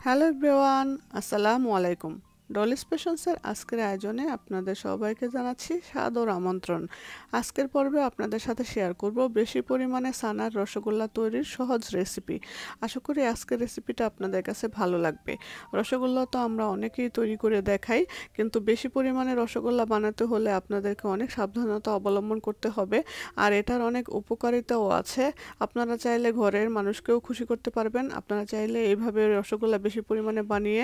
Hello everyone, আসসালামু আলাইকুম। ডলি স্পেশনসের আজকের আয়োজনে আপনাদের সবাইকে জানাচ্ছি সাদর আমন্ত্রণ। আজকের পর্বে আপনাদের সাথে শেয়ার করব বেশি পরিমাণে ছানার রসগোল্লা তৈরির সহজ রেসিপি। আশা করি আজকের রেসিপিটা আপনাদের কাছে ভালো লাগবে। রসগোল্লা তো আমরা অনেকেই তৈরি করে দেখাই, কিন্তু বেশি পরিমাণে রসগোল্লা বানাতে হলে আপনাদেরকে অনেক সাবধানতা অবলম্বন করতে হবে। আর এটার অনেক উপকারিতাও আছে। আপনারা চাইলে ঘরের মানুষকেও খুশি করতে পারবেন। আপনারা চাইলে এইভাবে রসগোল্লা বেশি পরিমাণে বানিয়ে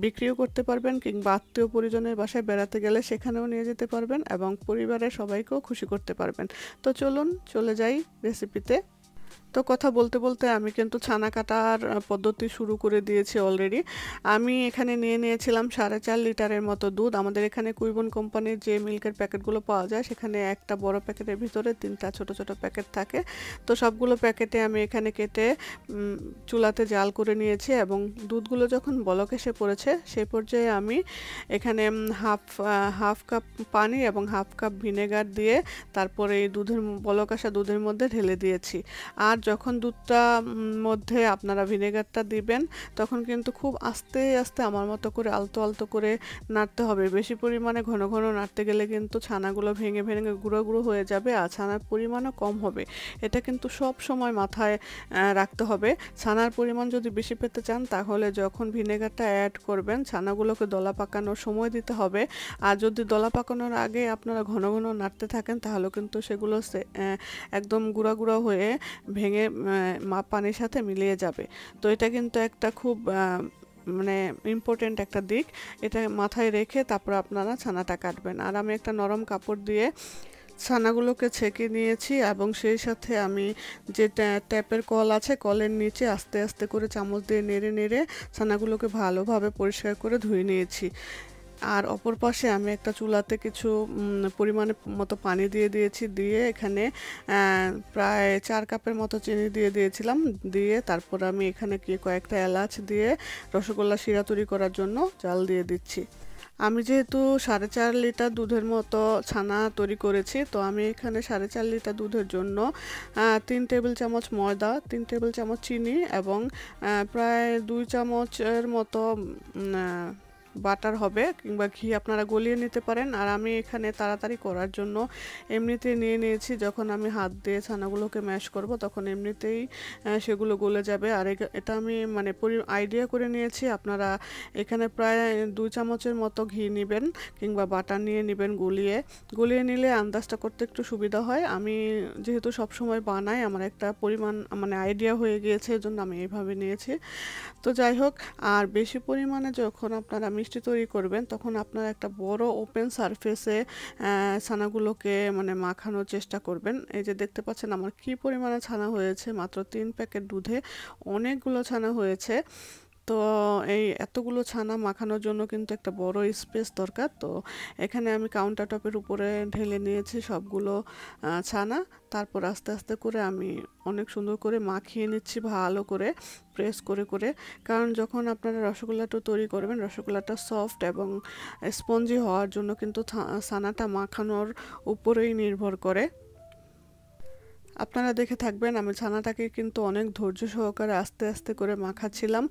বিক্রিও করতে পারবেন, কিংবা আত্মীয় পরিজনের বাসায় বেড়াতে গেলে সেখানেও নিয়ে যেতে পারবেন এবং পরিবারের সবাইকেও খুশি করতে পারবেন। তো চলুন চলে যাই রেসিপিতে। তো কথা বলতে বলতে আমি কিন্তু ছানা কাটার পদ্ধতি শুরু করে দিয়েছি অলরেডি। আমি এখানে নিয়ে নিয়েছিলাম 4.5 লিটারের মতো দুধ। আমাদের এখানে কুইবন কোম্পানির যে মিল্কের প্যাকেটগুলো পাওয়া যায়, সেখানে একটা বড় প্যাকেটের ভিতরে 3টা ছোট ছোট প্যাকেট থাকে। তো সবগুলো প্যাকেটে আমি এখানে কেটে চুলাতে জাল করে নিয়েছি, এবং দুধগুলো যখন বলক এসে পড়েছে সেই পর্যায়ে আমি এখানে হাফ কাপ পানি এবং হাফ কাপ ভিনেগার দিয়ে তারপরে এই বলক আসা দুধের মধ্যে ঢেলে দিয়েছি। আর যখন দুধটা মধ্যে আপনারা ভিনেগারটা দিবেন, তখন কিন্তু খুব আস্তে আস্তে আমার মতো করে আলতো আলতো করে নাড়তে হবে। বেশি পরিমাণে ঘন ঘন নাড়তে গেলে কিন্তু ছানাগুলো ভেঙে ভেঙে গুঁড়ো গুঁড়ো হয়ে যাবে, আর ছানার পরিমাণও কম হবে। এটা কিন্তু সব সময় মাথায় রাখতে হবে। ছানার পরিমাণ যদি বেশি পেতে চান, তাহলে যখন ভিনেগারটা অ্যাড করবেন ছানাগুলোকে দলা পাকানোর সময় দিতে হবে। আর যদি দলা পাকানোর আগে আপনারা ঘন ঘন নাড়তে থাকেন, তাহলে কিন্তু সেগুলো একদম গুঁড়া গুঁড়া হয়ে ভেঙে পানির সাথে মিলিয়ে যাবে। তো এটা কিন্তু একটা খুব মানে ইম্পর্টেন্ট একটা দিক। এটা মাথায় রেখে তারপর আপনারা ছানাটা কাটবেন। আর আমি একটা নরম কাপড় দিয়ে ছানাগুলোকে ছেঁকে নিয়েছি, এবং সেই সাথে আমি যে ট্যাপের কল আছে, কলের নিচে আস্তে আস্তে করে চামচ দিয়ে নেড়ে নেড়ে ছানাগুলোকে ভালোভাবে পরিষ্কার করে ধুয়ে নিয়েছি। আর অপর পাশে আমি একটা চুলাতে কিছু পরিমাণে মতো পানি দিয়ে দিয়েছি। দিয়ে এখানে প্রায় 4 কাপের মতো চিনি দিয়ে দিয়েছিলাম। দিয়ে তারপর আমি এখানে কয়েকটা এলাচ দিয়ে রসগোল্লা শিরা তৈরি করার জন্য জাল দিয়ে দিচ্ছি। আমি যেহেতু 4.5 লিটার দুধের মতো ছানা তৈরি করেছি, তো আমি এখানে 4.5 লিটার দুধের জন্য 3 টেবিল চামচ ময়দা, 3 টেবিল চামচ চিনি এবং প্রায় 2 চামচের মতো বাটার হবে, কিংবা ঘি আপনারা গলিয়ে নিতে পারেন। আর আমি এখানে তাড়াতাড়ি করার জন্য এমনিতে নিয়ে নিয়েছি। যখন আমি হাত দিয়ে ছানাগুলোকে ম্যাশ করব, তখন এমনিতেই সেগুলো গলে যাবে। আর এটা আমি মানে আইডিয়া করে নিয়েছি। আপনারা এখানে প্রায় 2 চামচের মতো ঘি নেবেন, কিংবা বাটার নিয়ে নেবেন গলিয়ে নিলে আন্দাজটা করতে একটু সুবিধা হয়। আমি যেহেতু সব সময় বানাই, আমার একটা পরিমাণ মানে আইডিয়া হয়ে গিয়েছে, এজন্য আমি এইভাবে নিয়েছি। তো যাই হোক, আর বেশি পরিমাণে যখন আপনারা মিষ্টি তৈরি করবেন, তখন আপনারা একটা বড় ওপেন সারফেসে ছানাগুলোকে মানে মাখানোর চেষ্টা করবেন। এই যে দেখতে পাচ্ছেন আমার কি পরিমাণে ছানা হয়েছে, মাত্র 3 প্যাকেট দুধে অনেকগুলো ছানা হয়েছে। তো এই এতগুলো ছানা মাখানোর জন্য কিন্তু একটা বড় স্পেস দরকার। তো এখানে আমি কাউন্টার টপের উপরে ঢেলে নিয়েছি সবগুলো ছানা। তারপর আস্তে আস্তে করে আমি অনেক সুন্দর করে মাখিয়ে নিচ্ছি, ভালো করে প্রেস করে করে। কারণ যখন আপনারা রসগোল্লাটা তৈরি করবেন, রসগোল্লাটা সফট এবং স্পঞ্জি হওয়ার জন্য কিন্তু ছানাটা মাখানোর উপরেই নির্ভর করে। আপনারা দেখে থাকবেন আমি ছানাটাকে কিন্তু অনেক ধৈর্য সহকারে আস্তে আস্তে করে মাখাচ্ছিলাম।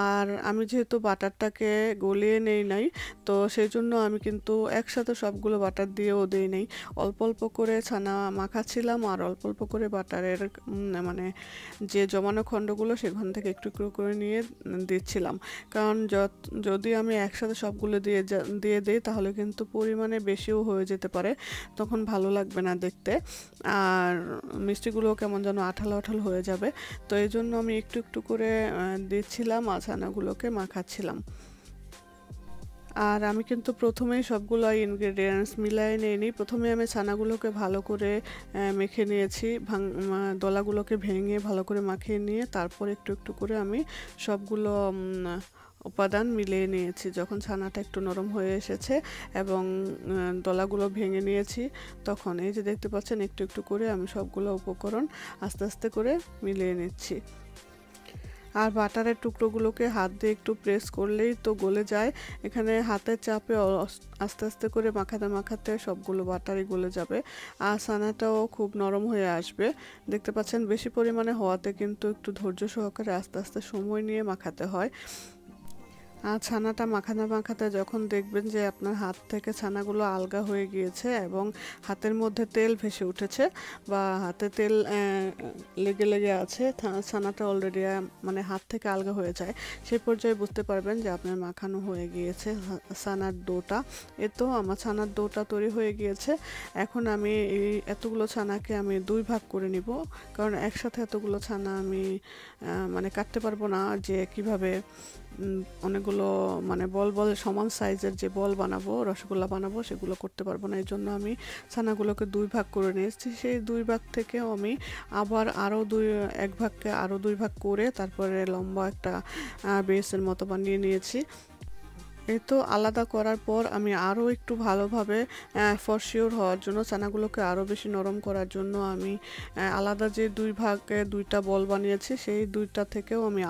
আর আমি যেহেতু বাটারটাকে গলিয়ে নেই নাই, তো সেই জন্য আমি কিন্তু একসাথে সবগুলো বাটার দিয়েও দেই নাই। অল্প অল্প করে ছানা মাখাচ্ছিলাম, আর অল্প অল্প করে বাটারের মানে যে জমানো খণ্ডগুলো সেখান থেকে একটু একটু করে নিয়ে দিচ্ছিলাম। কারণ যদি আমি একসাথে সবগুলো দিয়ে দিই, তাহলে কিন্তু পরিমাণে বেশিও হয়ে যেতে পারে, তখন ভালো লাগবে না দেখতে। আর মিষ্টিগুলো কেমন যেন আঠালো আঠালো হয়ে যাবে। তো এই জন্য আমি একটু একটু করে দিচ্ছিলাম, আর ছানাগুলোকে মাখাচ্ছিলাম। আর আমি কিন্তু প্রথমেই সবগুলো ইনগ্রেডিয়েন্টস মিলাই নিইনি। প্রথমে আমি ছানাগুলোকে ভালো করে মেখে নিয়েছি, দলাগুলোকে ভেঙে ভালো করে মাখিয়ে নিয়ে তারপর একটু একটু করে আমি সবগুলো উপাদান মিলিয়ে নিয়েছি। যখন ছানাটা একটু নরম হয়ে এসেছে এবং দলাগুলো ভেঙে নিয়েছি, তখন এই যে দেখতে পাচ্ছেন একটু একটু করে আমি সবগুলো উপকরণ আস্তে আস্তে করে মিলিয়ে নিচ্ছি। আর বাটারের টুকরোগুলোকে হাত দিয়ে একটু প্রেস করলেই তো গলে যায়। এখানে হাতের চাপে আস্তে আস্তে করে মাখাতে মাখাতে সবগুলো বাটারই গলে যাবে, আর ছানাটাও খুব নরম হয়ে আসবে। দেখতে পাচ্ছেন বেশি পরিমাণে হওয়াতে কিন্তু একটু ধৈর্য সহকারে আস্তে আস্তে সময় নিয়ে মাখাতে হয়। আর ছানাটা মাখাতে মাখাতে যখন দেখবেন যে আপনার হাত থেকে ছানাগুলো আলগা হয়ে গিয়েছে এবং হাতের মধ্যে তেল ভেসে উঠেছে বা হাতে তেল লেগে লেগে আছে, ছানাটা অলরেডি মানে হাত থেকে আলগা হয়ে যায়, সেই পর্যায়ে বুঝতে পারবেন যে আপনার মাখানো হয়ে গিয়েছে ছানার ডোটা। তো আমার ছানার ডোটা তৈরি হয়ে গিয়েছে। এখন আমি এই এতগুলো ছানাকে আমি 2 ভাগ করে নিব, কারণ একসাথে এতগুলো ছানা আমি মানে কাটতে পারবো না, যে কিভাবে অনেকগুলো মানে বল বল সমান সাইজের যে বল বানাবো, রসগোল্লা বানাবো, সেগুলো করতে পারবো না। এই জন্য আমি ছানাগুলোকে 2 ভাগ করে নিয়েছি। সেই 2 ভাগ থেকেও আমি আবার আরও 1 ভাগকে আরও 2 ভাগ করে তারপরে লম্বা একটা বেসের মতো বানিয়ে নিয়েছি। এই তো আলাদা করার পর আমি আরও একটু ভালোভাবে ফর শিওর হওয়ার জন্য, ছানাগুলোকে আরও বেশি নরম করার জন্য আমি আলাদা যে 2 ভাগে 2টা বল বানিয়েছি, সেই 2টা থেকেও আমি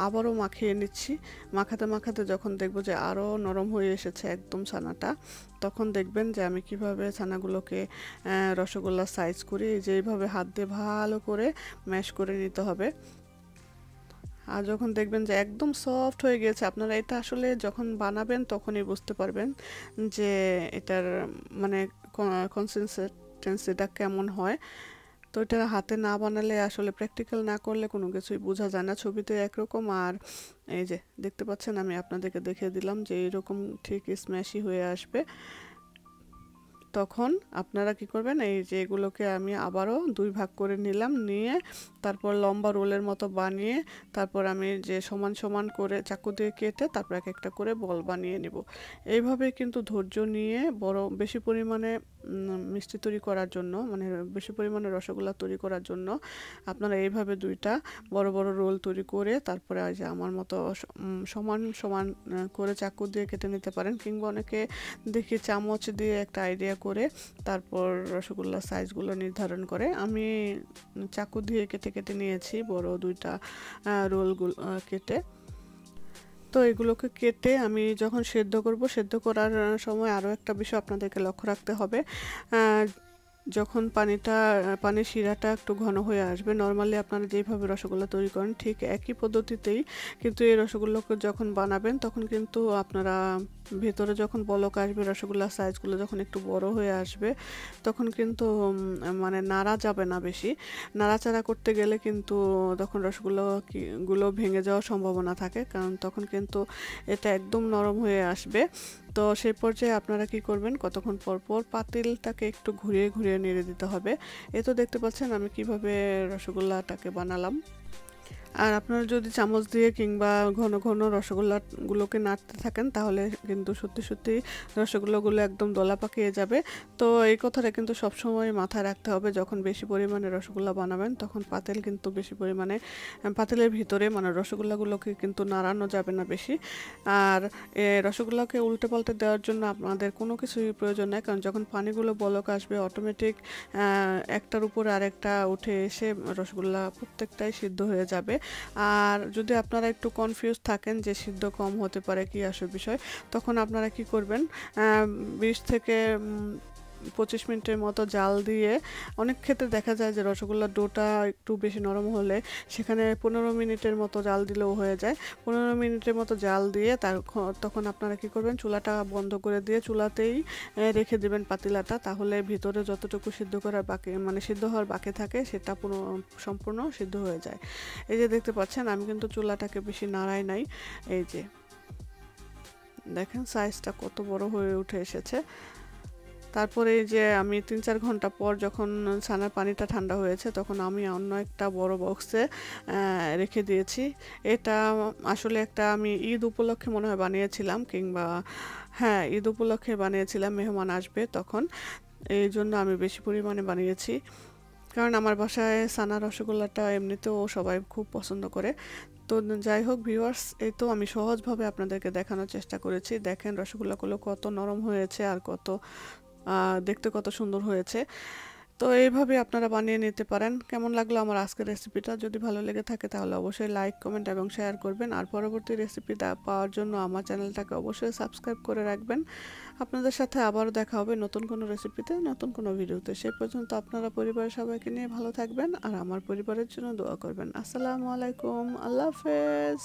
আবারও মাখিয়ে নিচ্ছি। মাখাতে মাখাতে যখন দেখব যে আরও নরম হয়ে এসেছে একদম ছানাটা, তখন দেখবেন যে আমি কিভাবে ছানাগুলোকে রসগোল্লার সাইজ করি। যেইভাবে হাত দিয়ে ভালো করে ম্যাশ করে নিতে হবে। আর যখন দেখবেন যে একদম সফট হয়ে গিয়েছে, আপনারা এটা আসলে যখন বানাবেন তখনই বুঝতে পারবেন যে এটার মানে কনসিস্টেন্সিটা কেমন হয়। তো এটা হাতে না বানালে, আসলে প্র্যাকটিক্যাল না করলে কোনো কিছুই বোঝা যায় না। ছবিতে একরকম, আর এই যে দেখতে পাচ্ছেন আমি আপনাদেরকে দেখিয়ে দিলাম যে এরকম ঠিক স্ম্যাশি হয়ে আসবে। তখন আপনারা কি করবেন, এই যে এগুলোকে আমি আবারও 2 ভাগ করে নিলাম, নিয়ে তারপর লম্বা রোলের মতো বানিয়ে তারপর আমি যে সমান সমান করে চাকু দিয়ে কেটে তারপর এক একটা করে বল বানিয়ে নিব। এইভাবে কিন্তু ধৈর্য নিয়ে বেশি পরিমাণে মিষ্টি তৈরি করার জন্য, মানে বেশি পরিমাণে রসগোল্লা তৈরি করার জন্য আপনারা এইভাবে 2টা বড় বড় রোল তৈরি করে তারপরে যে আমার মতো সমান সমান করে চাকু দিয়ে কেটে নিতে পারেন, কিংবা অনেকে দেখি চামচ দিয়ে একটা আইডিয়া করে তারপর রসগোল্লার সাইজগুলো নির্ধারণ করে। আমি চাকু দিয়ে কেটে কেটে নিয়েছি বড় 2টা রোলগুলো কেটে। তো এগুলোকে কেটে আমি যখন সেদ্ধ করব, সেদ্ধ করার সময় আরও একটা বিষয় আপনাদেরকে লক্ষ্য রাখতে হবে। যখন পানির শিরাটা একটু ঘন হয়ে আসবে, নর্মালি আপনারা যেভাবে রসগোল্লা তৈরি করেন ঠিক একই পদ্ধতিতেই কিন্তু এই রসগোল্লাকে যখন বানাবেন তখন কিন্তু আপনারা ভেতরে যখন বলক আসবে, রসগোল্লার সাইজগুলো যখন একটু বড় হয়ে আসবে, তখন কিন্তু মানে নাড়া যাবে না বেশি। নাড়াচাড়া করতে গেলে কিন্তু তখন রসগোল্লাগুলো ভেঙে যাওয়ার সম্ভাবনা থাকে, কারণ তখন কিন্তু এটা একদম নরম হয়ে আসবে। তো সেই পর্যায়ে আপনারা কি করবেন, কতক্ষণ পর পর পাতিলটাকে একটু ঘুরিয়ে ঘুরিয়ে নেড়ে দিতে হবে। এই তো দেখতে পাচ্ছেন আমি কিভাবে রসগোল্লাটাকে বানালাম। আর আপনারা যদি চামচ দিয়ে কিংবা ঘন ঘন রসগোল্লাগুলোকে নাড়তে থাকেন, তাহলে কিন্তু সত্যি সত্যি রসগোল্লাগুলো একদম দলা পাকিয়ে যাবে। তো এই কথাটা কিন্তু সবসময় মাথায় রাখতে হবে, যখন বেশি পরিমাণে রসগোল্লা বানাবেন তখন পাতিল কিন্তু বেশি পরিমাণে, পাতিলের ভিতরে মানে রসগোল্লাগুলোকে কিন্তু নাড়ানো যাবে না বেশি। আর রসগোল্লাকে উল্টে পাল্টে দেওয়ার জন্য আপনাদের কোনো কিছুই প্রয়োজন নেই, কারণ যখন পানিগুলো বলক আসবে অটোমেটিক একটার উপর আরেকটা উঠে এসে রসগোল্লা প্রত্যেকটাই সিদ্ধ হয়ে যাবে। আর যদি আপনারা একটু কনফিউজ থাকেন যে সিদ্ধ কম হতে পারে কি আসল বিষয়, তখন আপনারা কি করবেন, 20 থেকে 25 মিনিটের মতো জাল দিয়ে, অনেক ক্ষেত্রে দেখা যায় যে রসগোল্লার ডোটা একটু বেশি নরম হলে সেখানে 15 মিনিটের মতো জাল দিলেও হয়ে যায়। 15 মিনিটের মতো জাল দিয়ে তখন আপনারা কি করবেন, চুলাটা বন্ধ করে দিয়ে চুলাতেই রেখে দেবেন পাতিলাটা, তাহলে ভিতরে যতটুকু সিদ্ধ করার বাকি, মানে সিদ্ধ হওয়ার বাকি থাকে, সেটা সম্পূর্ণ সিদ্ধ হয়ে যায়। এই যে দেখতে পাচ্ছেন আমি কিন্তু চুলাটাকে বেশি নাড়াই নাই। এই যে দেখেন সাইজটা কত বড় হয়ে উঠে এসেছে। তারপরে এই যে আমি 3-4 ঘন্টা পর যখন ছানার পানিটা ঠান্ডা হয়েছে, তখন আমি অন্য একটা বড় বক্সে রেখে দিয়েছি। এটা আসলে আমি ঈদ উপলক্ষে মনে হয় বানিয়েছিলাম, কিংবা হ্যাঁ ঈদ উপলক্ষে বানিয়েছিলাম, মেহমান আসবে তখন, এই জন্য আমি বেশি পরিমাণে বানিয়েছি। কারণ আমার বাসায় ছানা রসগোল্লাটা এমনিতেও সবাই খুব পছন্দ করে। তো যাই হোক ভিউয়ার্স, এই তো আমি সহজভাবে আপনাদেরকে দেখানোর চেষ্টা করেছি। দেখেন রসগোল্লাগুলো কত নরম হয়েছে আর দেখতে কত সুন্দর হয়েছে। তো এইভাবে আপনারা বানিয়ে নিতে পারেন। কেমন লাগলো আমার আজকের রেসিপিটা? যদি ভালো লেগে থাকে তাহলে অবশ্যই লাইক, কমেন্ট এবং শেয়ার করবেন। আর পরবর্তী রেসিপি পাওয়ার জন্য আমার চ্যানেলটাকে অবশ্যই সাবস্ক্রাইব করে রাখবেন। আপনাদের সাথে আবারও দেখা হবে নতুন কোনো রেসিপিতে, নতুন কোনো ভিডিওতে। সেই পর্যন্ত আপনারা পরিবারের সবাইকে নিয়ে ভালো থাকবেন আর আমার পরিবারের জন্য দোয়া করবেন। আসসালামু আলাইকুম, আল্লাহ হাফেজ।